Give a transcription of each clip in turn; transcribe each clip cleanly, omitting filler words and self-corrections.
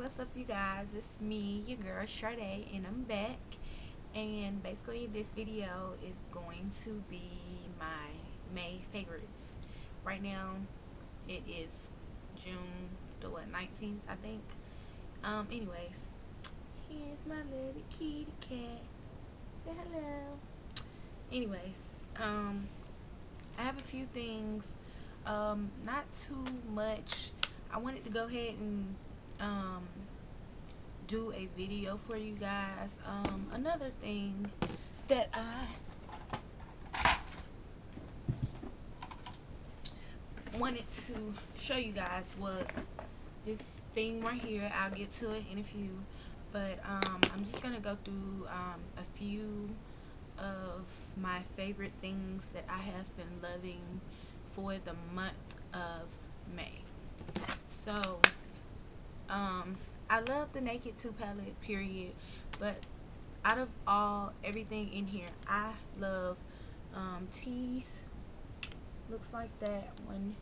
what's up you guys? It's me, your girl Sade, and I'm back. And basically this video is going to be my May favorites. Right now it is June the 19th, I think. Anyways, here's my little kitty cat. Say hello. Anyways, I have a few things, not too much. I wanted to go ahead and do a video for you guys. Another thing that I wanted to show you guys was this thing right here. I'll get to it in a few, but I'm just gonna go through a few of my favorite things that I have been loving for the month of May. So I love the Naked 2 palette, period, but out of everything in here, I love Tease. Looks like that one.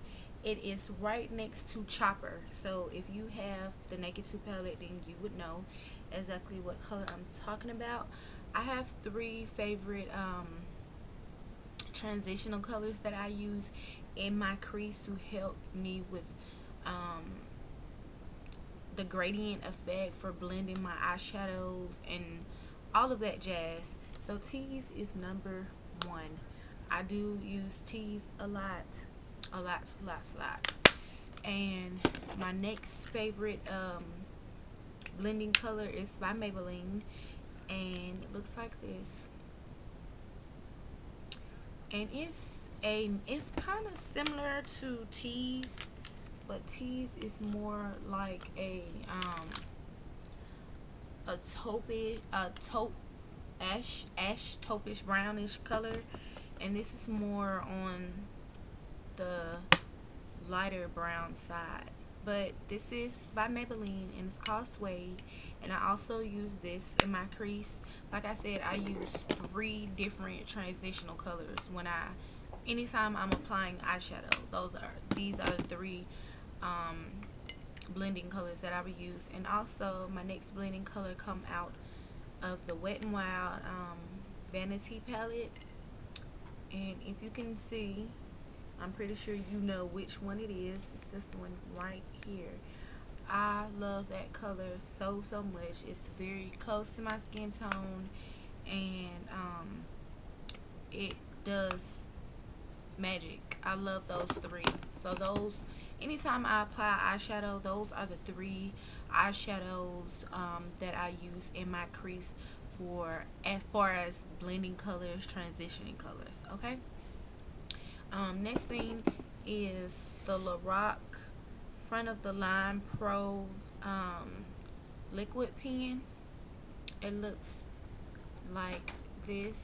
It is right next to Chopper, so if you have the Naked 2 palette, then you would know exactly what color I'm talking about. I have three favorite transitional colors that I use in my crease to help me with the gradient effect for blending my eyeshadows and all of that jazz. So Tease is number one. I do use Tease a lot. And my next favorite blending color is by Maybelline, and it looks like this. And it's kind of similar to Tease, but Tease is more like a ash taupish brownish color, and this is more on the lighter brown side. But this is by Maybelline and it's called Suede, and I also use this in my crease. Like I said, I use three different transitional colors anytime I'm applying eyeshadow. These are the three blending colors that I would use. And also my next blending color come out of the Wet n Wild Vanity palette, and if you can see, I'm pretty sure you know which one it is. It's this one right here. I love that color so much. It's very close to my skin tone, and it does magic. I love those three. So anytime I apply eyeshadow, those are the three eyeshadows that I use in my crease for as far as blending colors, transitioning colors. Okay. Next thing is the Lorac Front of the Line Pro liquid pen. It looks like this,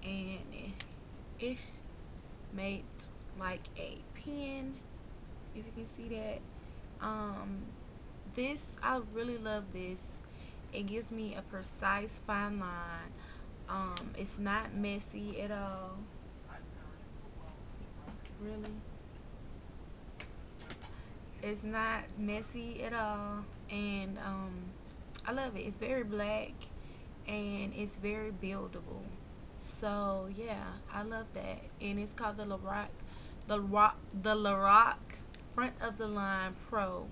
and it made like a pen, if you can see that. I really love this. It gives me a precise fine line. It's not messy at all. Really, it's not messy at all, and I love it. It's very black and it's very buildable. So yeah, I love that. And it's called the Lorac Front of the Line Pro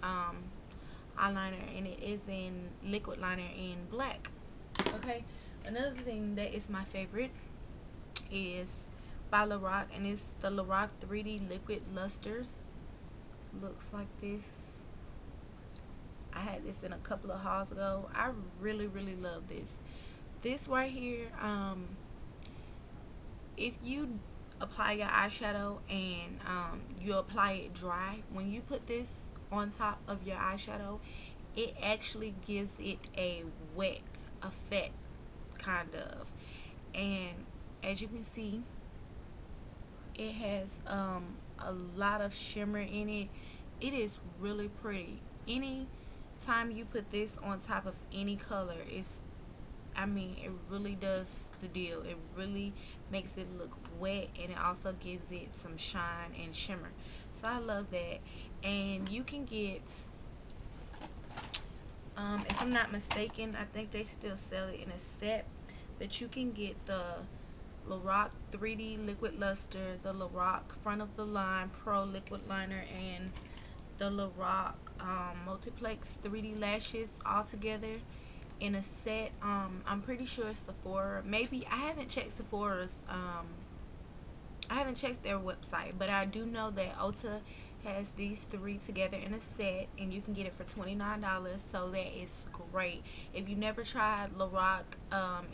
eyeliner, and it is in liquid liner in black. Okay, another thing that is my favorite is by Lorac, and it's the Lorac 3D Liquid Lusters. Looks like this. I had this in a couple of hauls ago. I really love this. This right here, if you apply your eyeshadow and you apply it dry, when you put this on top of your eyeshadow, it actually gives it a wet effect, kind of. And as you can see, it has a lot of shimmer in it. It is really pretty. Any time you put this on top of any color, it really does the deal. It really makes it look wet, and it also gives it some shine and shimmer. So I love that. And you can get If I'm not mistaken, I think they still sell it in a set, but you can get the Lorac 3D Liquid Luster, the Lorac Front of the Line Pro Liquid Liner, and the Lorac Multiplex 3D Lashes all together in a set. I'm pretty sure it's Sephora. Maybe I haven't checked Sephora's. I haven't checked their website, but I do know that Ulta has these three together in a set, and you can get it for $29. So that is great. If you never tried Lorac,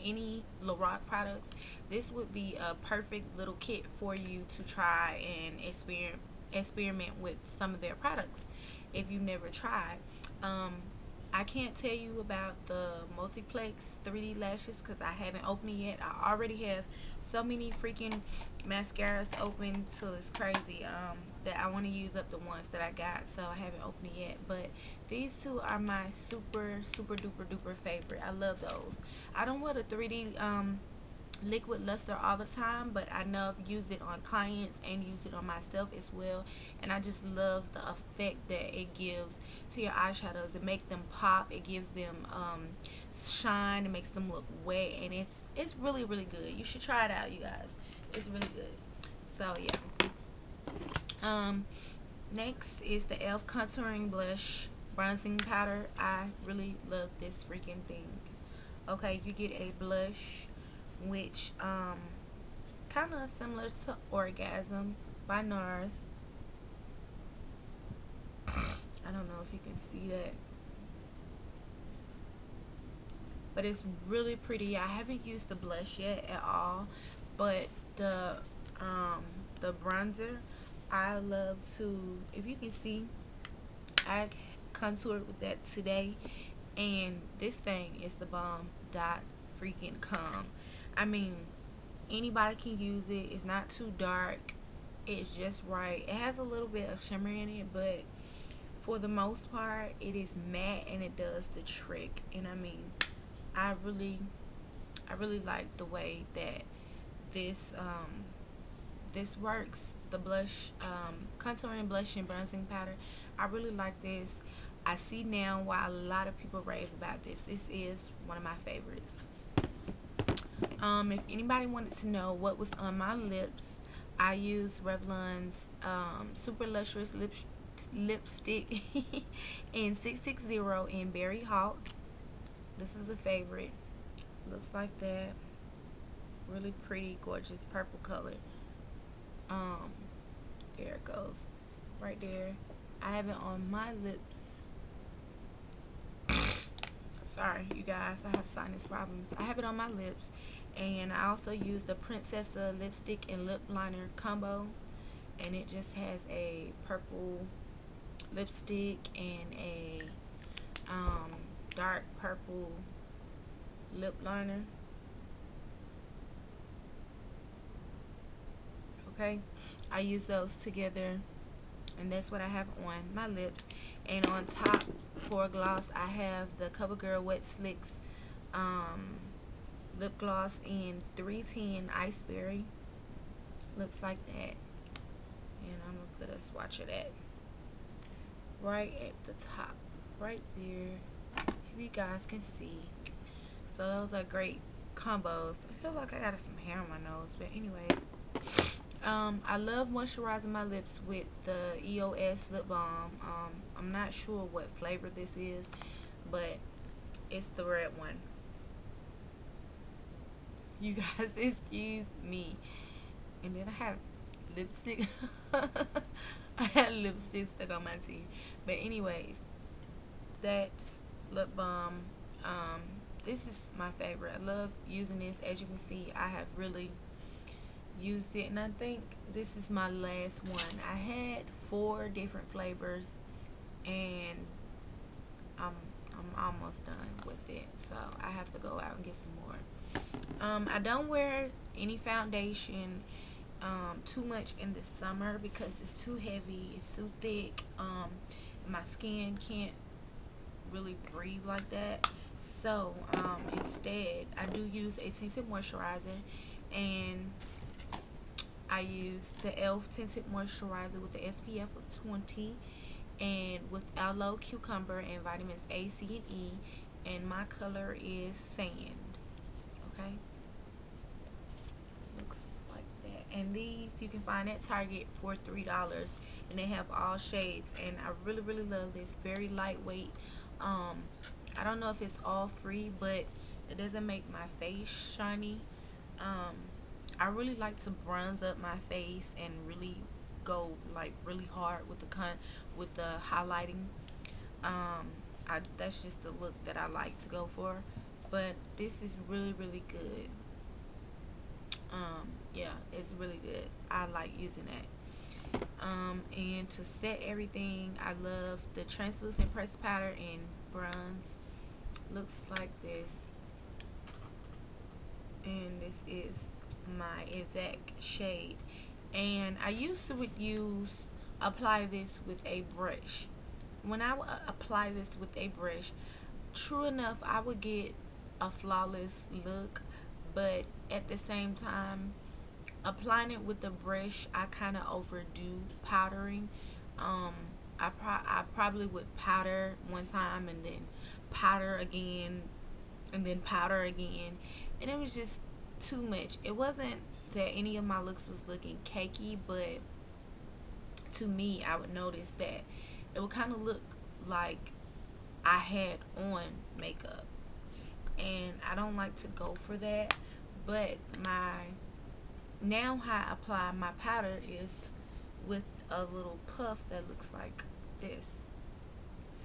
any Lorac products, this would be a perfect little kit for you to try and experiment with some of their products if you never tried. I can't tell you about the Multiplex 3D lashes because I haven't opened it yet. I already have so many freaking mascaras open, so it's crazy that I want to use up the ones that I got, so I haven't opened it yet. But these two are my super duper duper favorite. I love those. I don't wear the 3D liquid luster all the time, but I know I've used it on clients and used it on myself as well, and I just love the effect that it gives to your eyeshadows. It makes them pop, it gives them shine, it makes them look wet, and it's really good. You should try it out, you guys. It's really good. So yeah, next is the e.l.f. contouring blush bronzing powder. I really love this freaking thing. Okay, you get a blush which kind of similar to Orgasm by NARS. I don't know if you can see that, but it's really pretty. I haven't used the blush yet at all, but the bronzer, I love to, if you can see, I contoured with that today, and this thing is the bomb dot freaking com. I mean, anybody can use it. It's not too dark, it's just right. It has a little bit of shimmer in it, but for the most part it is matte and it does the trick. And I mean, I really like the way that this this works. The blush, contouring blush and bronzing powder, I really like this. I see now why a lot of people rave about this. This is one of my favorites. If anybody wanted to know what was on my lips, I used Revlon's Super Lustrous lipstick in 660 in Berry Hawk. This is a favorite. Looks like that. Really pretty, gorgeous purple color. There it goes, right there. I have it on my lips. Sorry, you guys, I have sinus problems. I have it on my lips, and I also use the Princessa lipstick and lip liner combo, and it just has a purple lipstick and a dark purple lip liner. Okay, I use those together, and that's what I have on my lips. And on top for gloss, I have the CoverGirl Wet Slicks lip gloss in 310 Iceberry. Looks like that, and I'm gonna put a swatch of that right at the top, right there, if you guys can see. So those are great combos. I feel like I got some hair on my nose, but anyways, I love moisturizing my lips with the EOS lip balm. I'm not sure what flavor this is, but it's the red one. You guys, excuse me. And then I have lipstick. I had lipstick stuck on my teeth. But anyways, that's lip balm. This is my favorite. I love using this. As you can see, I have really used it, and I think this is my last one. I had 4 different flavors, and I'm almost done with it, so I have to go out and get some more. I don't wear any foundation too much in the summer because it's too heavy, it's too thick. My skin can't really breathe like that, so instead I do use a tinted moisturizer, and I use the e.l.f. tinted moisturizer with the SPF of 20, and with aloe, cucumber, and vitamins A, C, and E. And my color is sand. Okay, looks like that. And these you can find at Target for $3, and they have all shades. And I really love this. Very lightweight. I don't know if it's all free, but it doesn't make my face shiny. I really like to bronze up my face and really go like really hard with the highlighting. That's just the look that I like to go for. But this is really good. Yeah, it's really good. I like using that. And to set everything, I love the translucent pressed powder in bronze. Looks like this, and this is my exact shade. And I used to apply this with a brush. When I would apply this with a brush, true enough, I would get a flawless look, but at the same time, applying it with the brush, I kind of overdo powdering. I probably would powder one time and then powder again and then powder again, and it was just too much. It wasn't that any of my looks was looking cakey, but to me, I would notice that it would kind of look like I had on makeup, and I don't like to go for that. But now how I apply my powder is with a little puff that looks like this.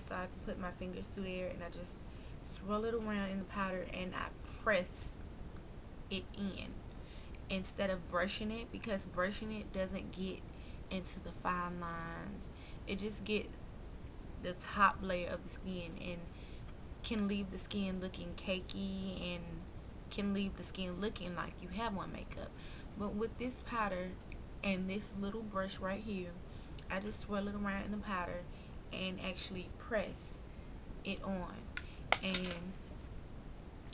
So I can put my fingers through there and I just swirl it around in the powder and I press it in instead of brushing it, because brushing it doesn't get into the fine lines. It just gets the top layer of the skin and can leave the skin looking cakey and can leave the skin looking like you have on makeup. But with this powder and this little brush right here, I just swirl it around in the powder and actually press it on. And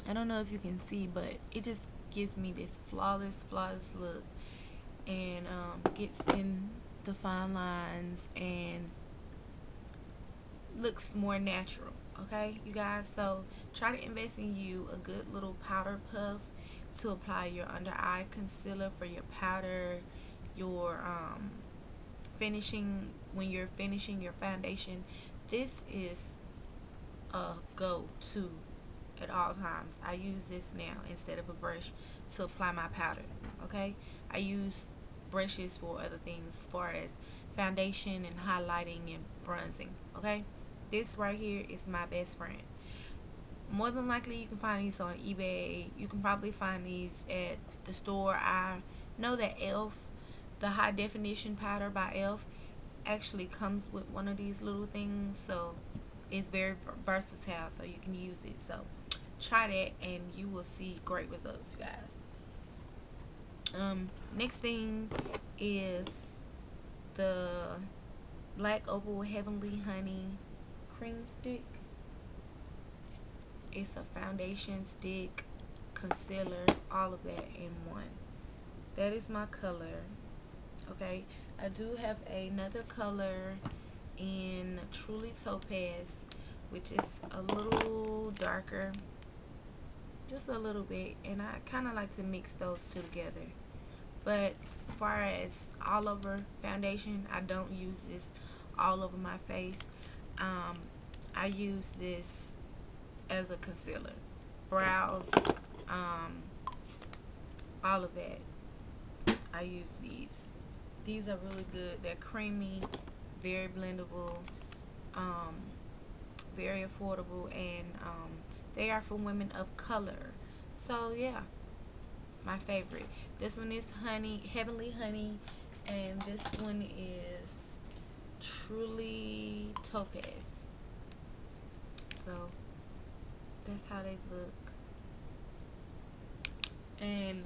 I don't know if you can see, but it just gives me this flawless look, and gets in the fine lines and looks more natural. Okay, you guys, so try to invest in you a good little powder puff to apply your under eye concealer for your powder, your finishing, when you're finishing your foundation. This is a go-to at all times. I use this now instead of a brush to apply my powder. Okay, I use brushes for other things as far as foundation and highlighting and bronzing. Okay, this right here is my best friend. More than likely you can find these on eBay. You can probably find these at the store. I know that e.l.f., the high definition powder by e.l.f., actually comes with one of these little things, so it's very versatile, so you can use it. So try that and you will see great results, you guys. Next thing is the Black Opal Heavenly Honey Cream Stick. It's a foundation stick, concealer, all of that in one. That is my color. Okay, I do have another color in Truly Topaz, which is a little darker, just a little bit, and I kind of like to mix those two together. But as far as all over foundation, I don't use this all over my face. I use this as a concealer, brows, all of that. I use these. These are really good. They're creamy, very blendable, very affordable, and they are for women of color. So yeah, my favorite. This one is Heavenly Honey, and this one is Truly Topaz. So that's how they look, and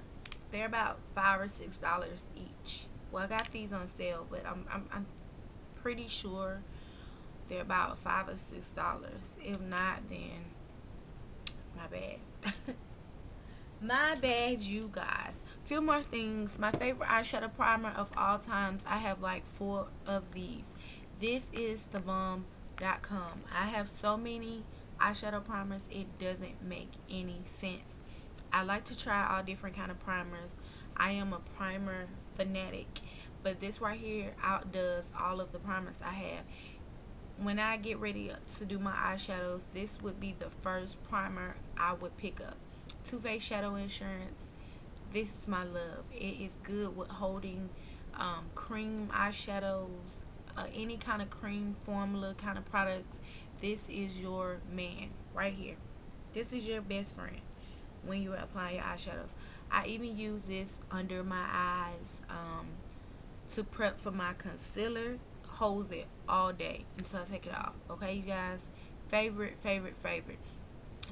they're about $5 or $6 each. Well, I got these on sale, but I'm pretty sure they're about $5 or $6. If not, then my bad. My bad, you guys. Few more things. My favorite eyeshadow primer of all times. I have like 4 of these. This is thebomb.com. I have so many eyeshadow primers, it doesn't make any sense. I like to try all different kind of primers. I am a primer fanatic, but this right here outdoes all of the primers I have. When I get ready to do my eyeshadows, this would be the first primer I would pick up. Too Faced Shadow Insurance. This is my love. It is good with holding cream eyeshadows, any kind of cream formula kind of products. This is your man right here. This is your best friend when you're applying your eyeshadows. I even use this under my eyes to prep for my concealer. Holds it all day until I take it off. Okay, you guys? Favorite.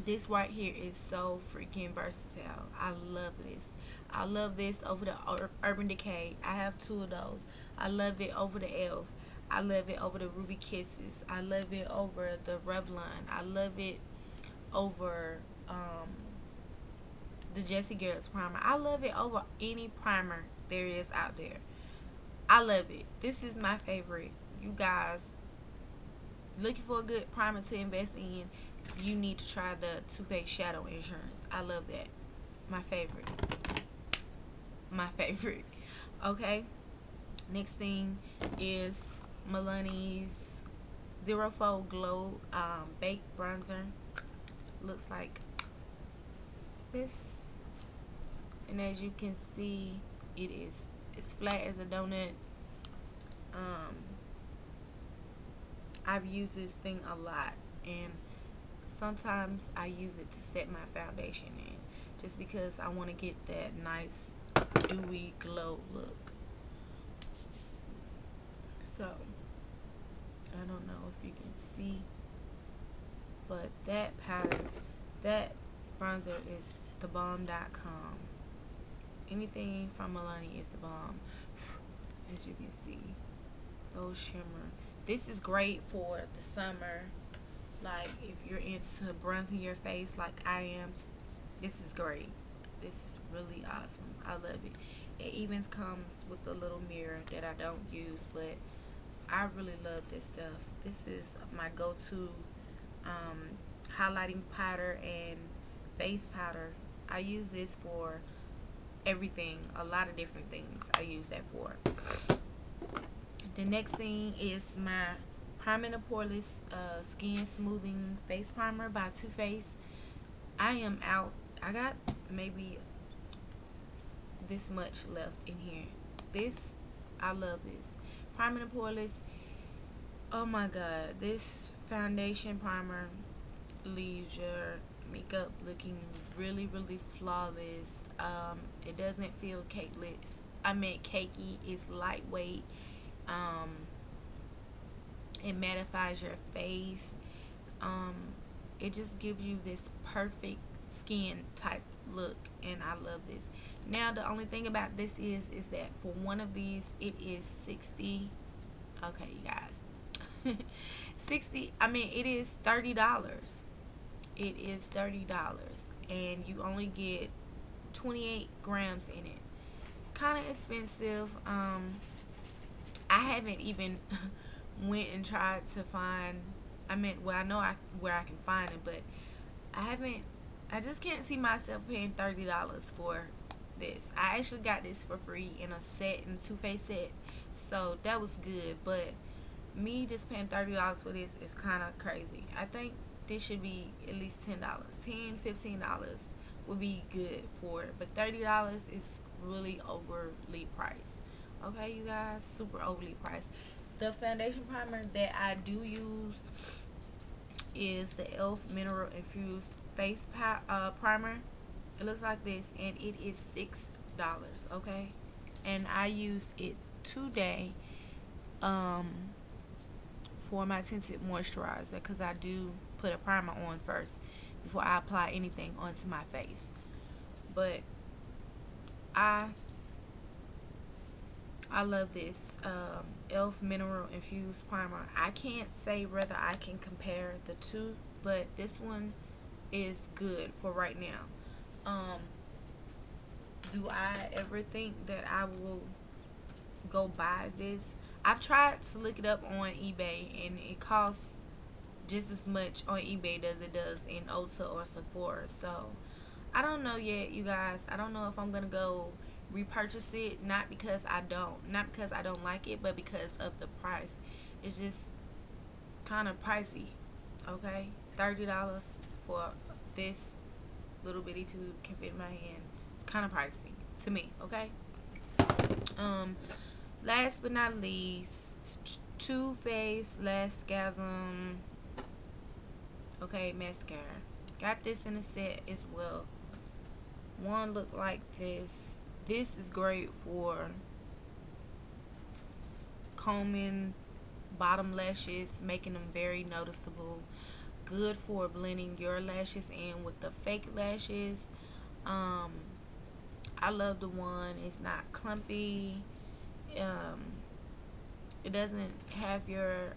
This right here is so freaking versatile. I love this. I love this over the Urban Decay. I have 2 of those. I love it over the e.l.f. I love it over the Ruby Kisses. I love it over the Revlon. I love it over the Jessie Girls primer. I love it over any primer there is out there. I love it. This is my favorite. You guys looking for a good primer to invest in, you need to try the Too Faced Shadow Insurance. I love that. My favorite. Okay, next thing is Milani's Zero Fold Glow Baked Bronzer. Looks like this, and as you can see, it's flat as a donut. I've used this thing a lot, and sometimes I use it to set my foundation in, just because I want to get that nice dewy glow look. So I don't know if you can see, but that powder, that bronzer is thebomb.com. Anything from Milani is the bomb. As you can see, those shimmer. This is great for the summer. Like if you're into bronzing your face like I am, this is great. This is really awesome. I love it. It even comes with a little mirror that I don't use, but I really love this stuff. This is my go-to highlighting powder and face powder. I use this for everything, a lot of different things I use that for. The next thing is my Prime and Poreless Skin Smoothing Face Primer by Too Faced. I am out. I got maybe this much left in here. This, I love this. Prime and Poreless. Oh my god, this foundation primer leaves your makeup looking really, really flawless. It doesn't feel cakey. It's lightweight. It mattifies your face. It just gives you this perfect skin type look, and I love this. Now the only thing about this is that for one of these it is 60. Okay, you guys. 60. I mean, it is $30. It is $30, and you only get 28 grams in it. Kind of expensive. I haven't even went and tried to find, well, I know where I can find it, but I just can't see myself paying $30 for this. I actually got this for free in a set, in a Too Faced set, so that was good, but me just paying $30 for this is kind of crazy. I think this should be at least $10, $15 would be good for it, but $30 is really overly priced. Okay, you guys, super overly priced. The foundation primer that I do use is the e.l.f. Mineral Infused Face Primer. It looks like this, and it is $6. Okay, and I used it today for my tinted moisturizer, because I do put a primer on first before I apply anything onto my face. But I love this e.l.f. Mineral Infused Primer. I can't say whether I can compare the two, but this one is good for right now. Do I ever think that I will go buy this? I've tried to look it up on eBay, and it costs just as much on eBay as it does in Ulta or Sephora. So I don't know yet, you guys. I don't know if I'm gonna go repurchase it. Not because I don't like it, but because of the price. It's just kind of pricey. Okay, $30 for this little bitty tube can fit in my hand. It's kind of pricey to me. Okay. Last but not least, Too Faced Lasgasm. Okay, mascara. Got this in a set as well. One look like this. This is great for combing bottom lashes, making them very noticeable. Good for blending your lashes in with the fake lashes. I love the one. It's not clumpy. It doesn't have your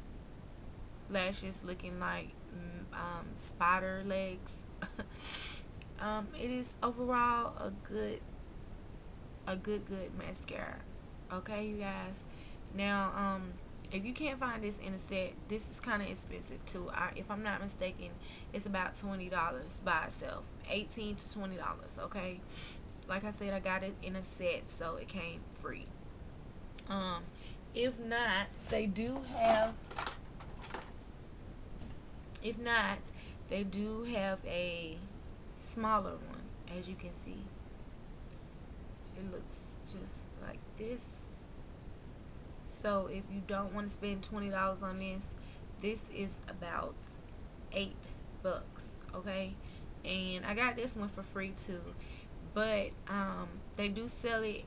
lashes looking like spider legs. It is overall a good mascara. Okay, you guys. Now, if you can't find this in a set, this is kind of expensive too. If I'm not mistaken, it's about $20 by itself. $18 to $20. Okay. Like I said, I got it in a set, so it came free. If not, they do have a smaller one, as you can see. It looks just like this. So if you don't want to spend $20 on this is about $8. Okay, and I got this one for free too. But they do sell it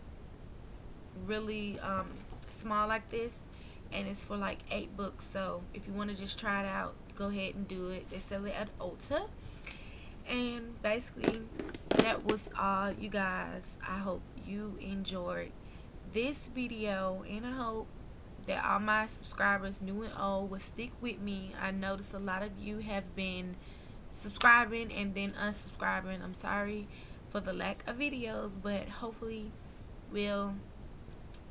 really small like this, and it's for like $8. So if you want to just try it out, go ahead and do it. They sell it at Ulta. And basically that was all, you guys. I hope you enjoyed this video, and I hope that all my subscribers, new and old, will stick with me. I noticed a lot of you have been subscribing and then unsubscribing. I'm sorry for the lack of videos, but hopefully we'll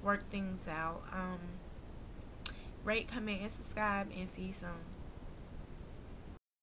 work things out. Rate, comment, and subscribe, and see you soon.